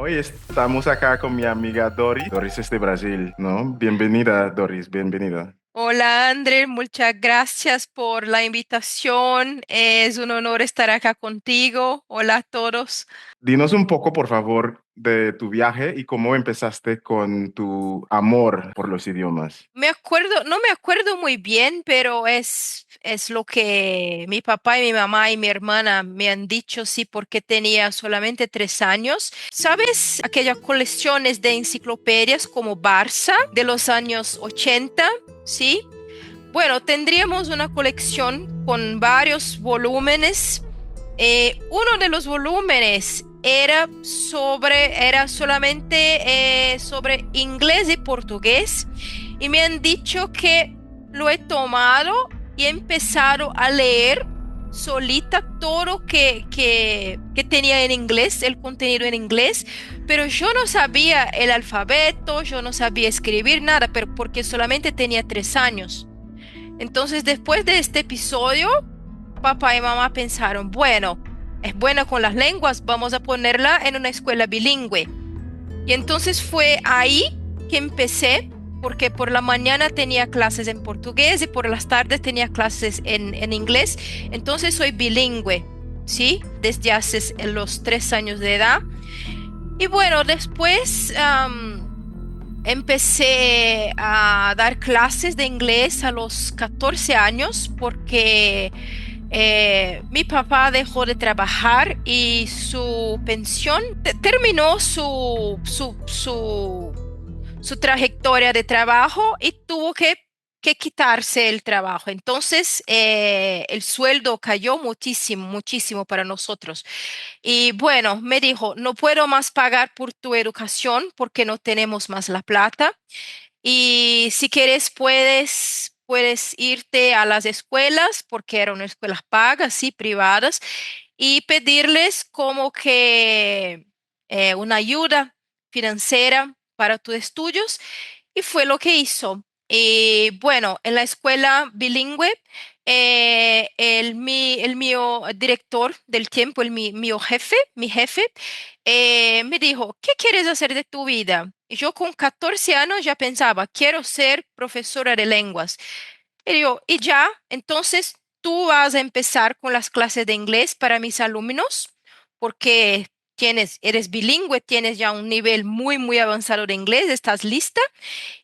Hoy estamos acá con mi amiga Doris. Doris es de Brasil, ¿no? Bienvenida, Doris, bienvenida. Hola, André, muchas gracias por la invitación. Es un honor estar acá contigo. Hola a todos. Dinos un poco, por favor, de tu viaje y cómo empezaste con tu amor por los idiomas. No me acuerdo muy bien, pero es lo que mi papá y mi mamá y mi hermana me han dicho, sí, porque tenía solamente 3 años. ¿Sabes aquellas colecciones de enciclopedias como Barça de los años 80? Sí. Bueno, tendríamos una colección con varios volúmenes. Uno de los volúmenes era solamente sobre inglés y portugués y me han dicho que lo he tomado y he empezado a leer solita todo que tenía en inglés, el contenido en inglés, pero yo no sabía el alfabeto, yo no sabía escribir nada, pero porque solamente tenía 3 años. Entonces, después de este episodio, papá y mamá pensaron, bueno, es buena con las lenguas, vamos a ponerla en una escuela bilingüe. Y entonces fue ahí que empecé, porque por la mañana tenía clases en portugués y por las tardes tenía clases en inglés. Entonces soy bilingüe, ¿sí? Desde hace los 3 años de edad. Y bueno, después empecé a dar clases de inglés a los 14 años porque mi papá dejó de trabajar y su pensión terminó su trayectoria de trabajo y tuvo que quitarse el trabajo. Entonces, el sueldo cayó muchísimo, muchísimo para nosotros. Y bueno, me dijo, no puedo más pagar por tu educación porque no tenemos más la plata. Y si quieres, puedes irte a las escuelas, porque eran escuelas pagas, sí, privadas, y pedirles como que una ayuda financiera para tus estudios. Y fue lo que hizo. Y bueno, en la escuela bilingüe, el mío director del tiempo, mi jefe, me dijo, ¿qué quieres hacer de tu vida? Y yo con 14 años ya pensaba, quiero ser profesora de lenguas. Y yo, y ya, entonces tú vas a empezar con las clases de inglés para mis alumnos, porque eres bilingüe, tienes ya un nivel muy, muy avanzado de inglés, estás lista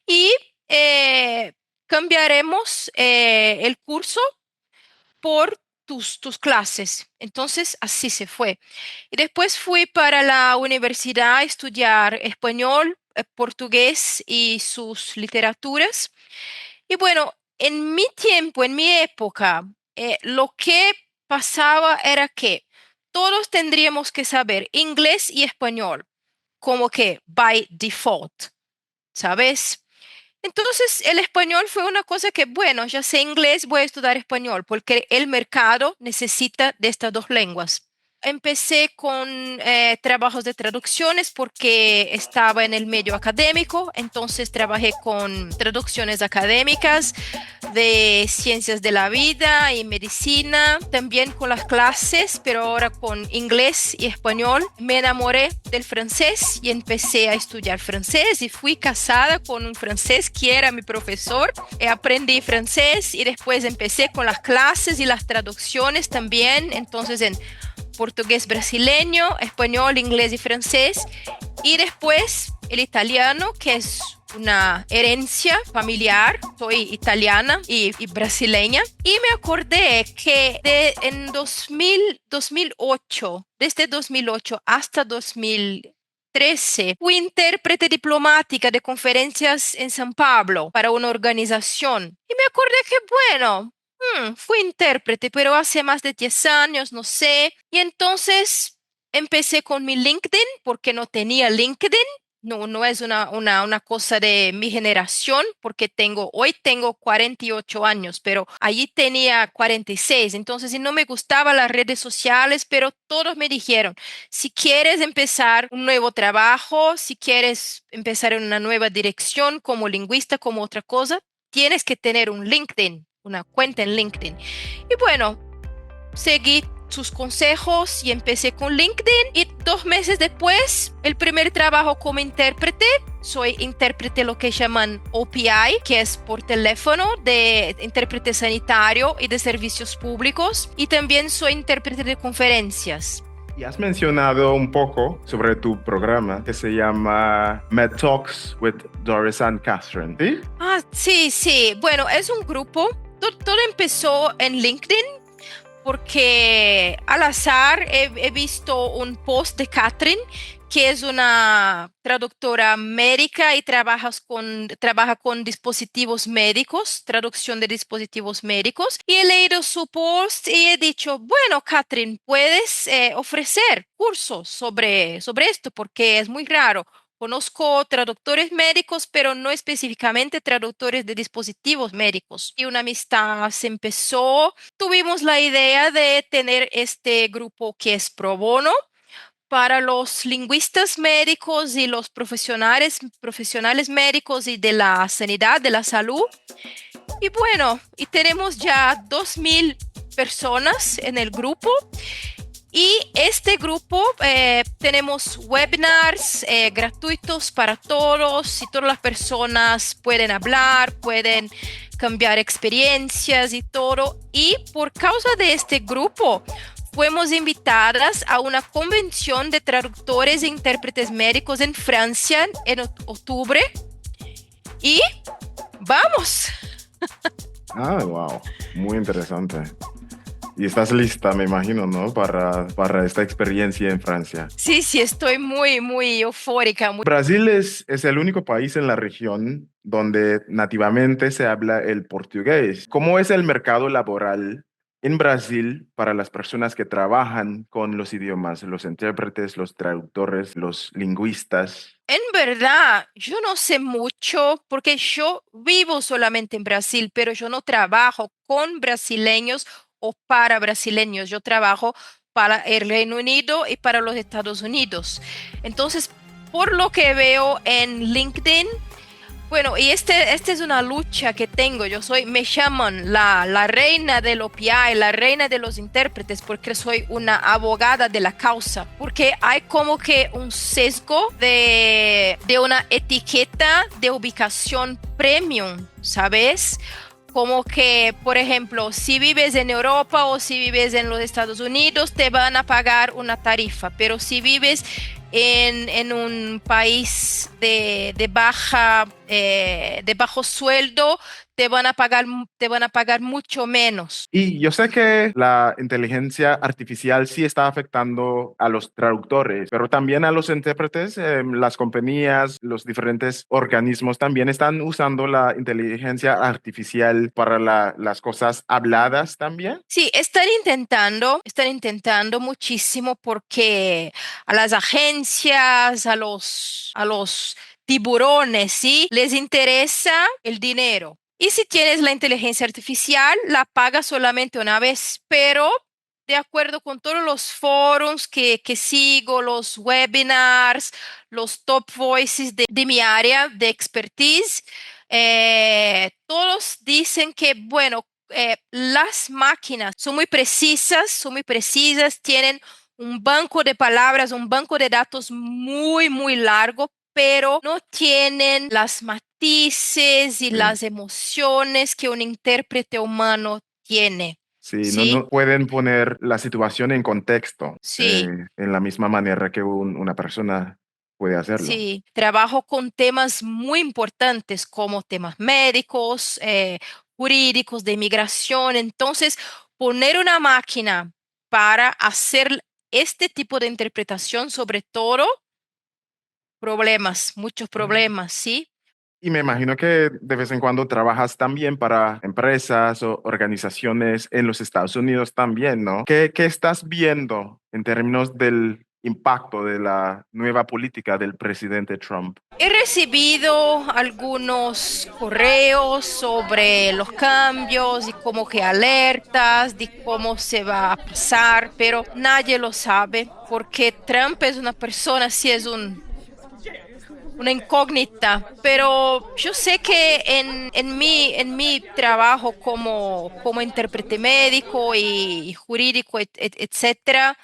y cambiaremos el curso por tus clases. Entonces, así se fue. Y después fui para la universidad a estudiar español, portugués y sus literaturas. Y bueno, en mi tiempo, en mi época, lo que pasaba era que todos tendríamos que saber inglés y español, como que by default, ¿sabes? Entonces, el español fue una cosa que, bueno, ya sé inglés, voy a estudiar español, porque el mercado necesita de estas dos lenguas. Empecé con trabajos de traducciones porque estaba en el medio académico, entonces trabajé con traducciones académicas de ciencias de la vida y medicina, también con las clases, pero ahora con inglés y español. Me enamoré del francés y empecé a estudiar francés y fui casada con un francés que era mi profesor. Aprendí francés y después empecé con las clases y las traducciones también, entonces en portugués brasileño, español, inglés y francés. Y después el italiano, que es una herencia familiar. Soy italiana y brasileña. Y me acordé que en 2008, desde 2008 hasta 2013, fui intérprete diplomática de conferencias en San Pablo para una organización. Y me acordé que, bueno, fui intérprete, pero hace más de 10 años, no sé. Y entonces empecé con mi LinkedIn porque no tenía LinkedIn. No, no es una cosa de mi generación, porque hoy tengo 48 años, pero allí tenía 46. Entonces, y no me gustaban las redes sociales, pero todos me dijeron, si quieres empezar un nuevo trabajo, si quieres empezar en una nueva dirección como lingüista, como otra cosa, tienes que tener un LinkedIn, una cuenta en LinkedIn. Y bueno, seguí sus consejos y empecé con LinkedIn y 2 meses después, el primer trabajo como intérprete. Soy intérprete lo que llaman OPI, que es por teléfono, de intérprete sanitario y de servicios públicos. Y también soy intérprete de conferencias. Y has mencionado un poco sobre tu programa que se llama Med Talks with Doris and Catherine, ¿sí? Sí, sí. Bueno, es un grupo. Todo empezó en LinkedIn porque al azar he visto un post de Catherine, que es una traductora médica y trabaja con dispositivos médicos, traducción de dispositivos médicos. Y he leído su post y he dicho, bueno, Catherine, puedes ofrecer cursos sobre esto porque es muy raro. Conozco traductores médicos, pero no específicamente traductores de dispositivos médicos. Y una amistad se empezó. Tuvimos la idea de tener este grupo que es pro bono para los lingüistas médicos y los profesionales médicos y de la sanidad, de la salud. Y bueno, y tenemos ya 2.000 personas en el grupo. Y este grupo tenemos webinars gratuitos para todos y todas las personas pueden hablar, pueden cambiar experiencias y todo. Y por causa de este grupo, fuimos invitadas a una convención de traductores e intérpretes médicos en Francia en octubre. Y vamos. Wow, muy interesante. Y estás lista, me imagino, ¿no? Para esta experiencia en Francia. Sí, sí, estoy muy, muy eufórica. Brasil es el único país en la región donde nativamente se habla el portugués. ¿Cómo es el mercado laboral en Brasil para las personas que trabajan con los idiomas, los intérpretes, los traductores, los lingüistas? En verdad, yo no sé mucho porque yo vivo solamente en Brasil, pero yo no trabajo con brasileños o para brasileños. Yo trabajo para el Reino Unido y para los Estados Unidos. Entonces, por lo que veo en LinkedIn, bueno, y esta es una lucha que tengo. Me llaman la reina del OPI, la reina de los intérpretes, porque soy una abogada de la causa. Porque hay como que un sesgo de una etiqueta de ubicación premium, ¿sabes? Como que, por ejemplo, si vives en Europa o si vives en los Estados Unidos, te van a pagar una tarifa, pero si vives en un país de bajo sueldo, te van a pagar mucho menos. Y yo sé que la inteligencia artificial sí está afectando a los traductores, pero también a los intérpretes. Las compañías, los diferentes organismos también están usando la inteligencia artificial para las cosas habladas también. Sí, están intentando muchísimo porque a las agencias, a los tiburones, ¿sí? Les interesa el dinero. Y si tienes la inteligencia artificial, la pagas solamente una vez, pero de acuerdo con todos los forums que sigo, los webinars, los top voices de mi área de expertise, todos dicen que, bueno, las máquinas son muy precisas, tienen un banco de palabras, un banco de datos muy, muy largo, pero no tienen las matices y Sí. las emociones que un intérprete humano tiene. Sí, no, ¿Sí? no pueden poner la situación en contexto Sí. en la misma manera que una persona puede hacerlo. Sí, trabajo con temas muy importantes como temas médicos, jurídicos, de inmigración. Entonces, poner una máquina para hacer este tipo de interpretación, sobre todo, problemas, muchos problemas, ¿sí? Y me imagino que de vez en cuando trabajas también para empresas o organizaciones en los Estados Unidos también, ¿no? ¿Qué estás viendo en términos del impacto de la nueva política del presidente Trump? He recibido algunos correos sobre los cambios y como que alertas de cómo se va a pasar, pero nadie lo sabe porque Trump es una persona, sí es un una incógnita, pero yo sé que en mi trabajo como intérprete médico y jurídico, etcétera,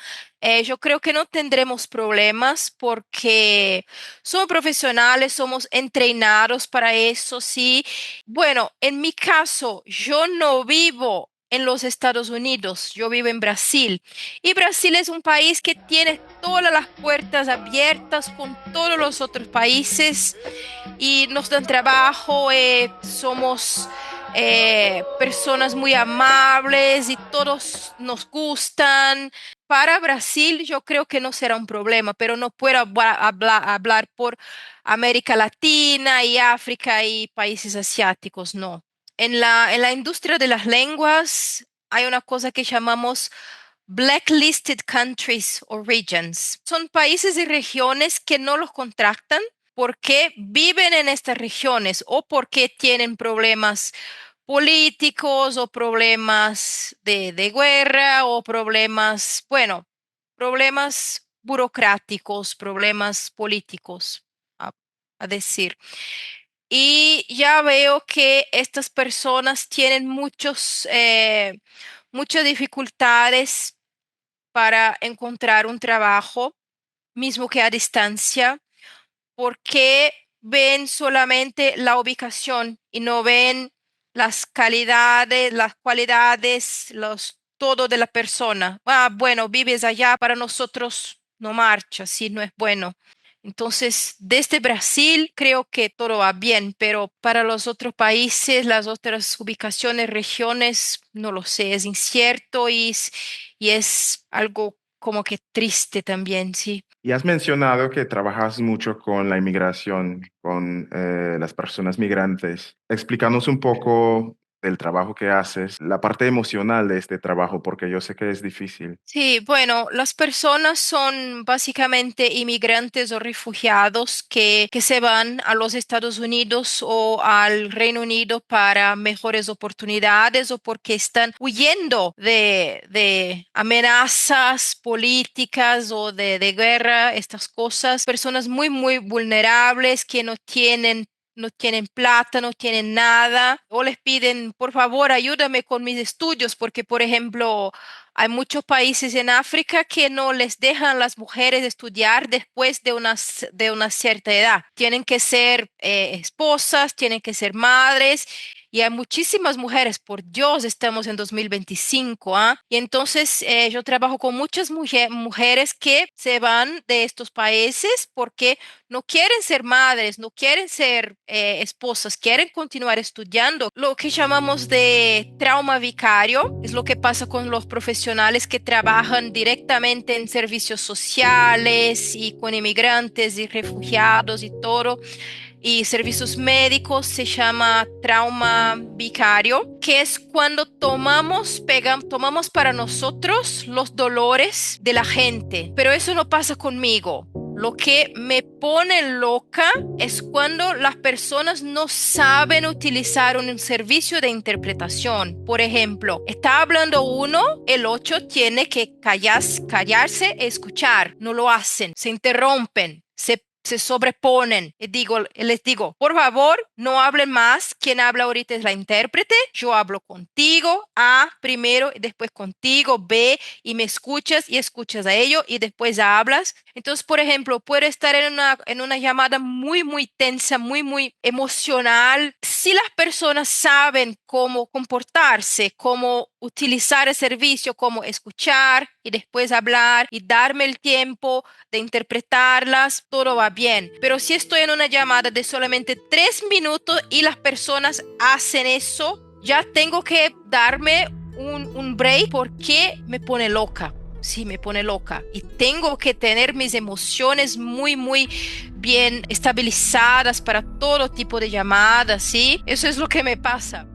yo creo que no tendremos problemas porque somos profesionales, somos entrenados para eso, sí. Bueno, en mi caso, yo no vivo en los Estados Unidos, yo vivo en Brasil. Y Brasil es un país que tiene todas las puertas abiertas con todos los otros países y nos dan trabajo, somos personas muy amables y todos nos gustan. Para Brasil yo creo que no será un problema, pero no puedo hablar por América Latina y África y países asiáticos, no. En la industria de las lenguas hay una cosa que llamamos blacklisted countries or regions. Son países y regiones que no los contratan porque viven en estas regiones o porque tienen problemas políticos o problemas de guerra o problemas, bueno, problemas burocráticos, problemas políticos, a, a decir. Y ya veo que estas personas tienen muchas dificultades para encontrar un trabajo, mismo que a distancia, porque ven solamente la ubicación y no ven las calidades, las cualidades, todo de la persona. Ah, bueno, vives allá, para nosotros no marcha, sí, no es bueno. Entonces, desde Brasil creo que todo va bien, pero para los otros países, las otras ubicaciones, regiones, no lo sé, es incierto y es algo como que triste también, sí. Y has mencionado que trabajas mucho con la inmigración, con las personas migrantes. Explícanos un poco del trabajo que haces, la parte emocional de este trabajo, porque yo sé que es difícil. Sí, bueno, las personas son básicamente inmigrantes o refugiados que se van a los Estados Unidos o al Reino Unido para mejores oportunidades o porque están huyendo de amenazas políticas o de guerra, estas cosas. Personas muy vulnerables que no tienen plata, no tienen nada, o les piden, por favor, ayúdame con mis estudios, porque, por ejemplo, hay muchos países en África que no les dejan las mujeres estudiar después de una cierta edad. Tienen que ser esposas, tienen que ser madres. Y hay muchísimas mujeres, por Dios, estamos en 2025, ¿ah? Y entonces yo trabajo con muchas mujeres que se van de estos países porque no quieren ser madres, no quieren ser esposas, quieren continuar estudiando. Lo que llamamos de trauma vicario es lo que pasa con los profesionales que trabajan directamente en servicios sociales y con inmigrantes y refugiados y todo y servicios médicos se llama trauma vicario, que es cuando tomamos para nosotros los dolores de la gente, pero eso no pasa conmigo. Lo que me pone loca es cuando las personas no saben utilizar un servicio de interpretación. Por ejemplo, está hablando uno, el 8 tiene que callarse, escuchar. No lo hacen, se interrumpen, se sobreponen. Les digo, por favor, no hablen más. Quien habla ahorita es la intérprete. Yo hablo contigo, A primero, y después contigo, B, y me escuchas y escuchas a ello y después hablas. Entonces, por ejemplo, puedo estar en una llamada muy tensa, muy emocional. Si las personas saben cómo comportarse, cómo utilizar el servicio, cómo escuchar y después hablar y darme el tiempo de interpretarlas, todo va bien. Pero si estoy en una llamada de solamente 3 minutos y las personas hacen eso, ya tengo que darme un break porque me pone loca. Sí, me pone loca. Y tengo que tener mis emociones muy bien estabilizadas para todo tipo de llamadas, ¿sí? Eso es lo que me pasa.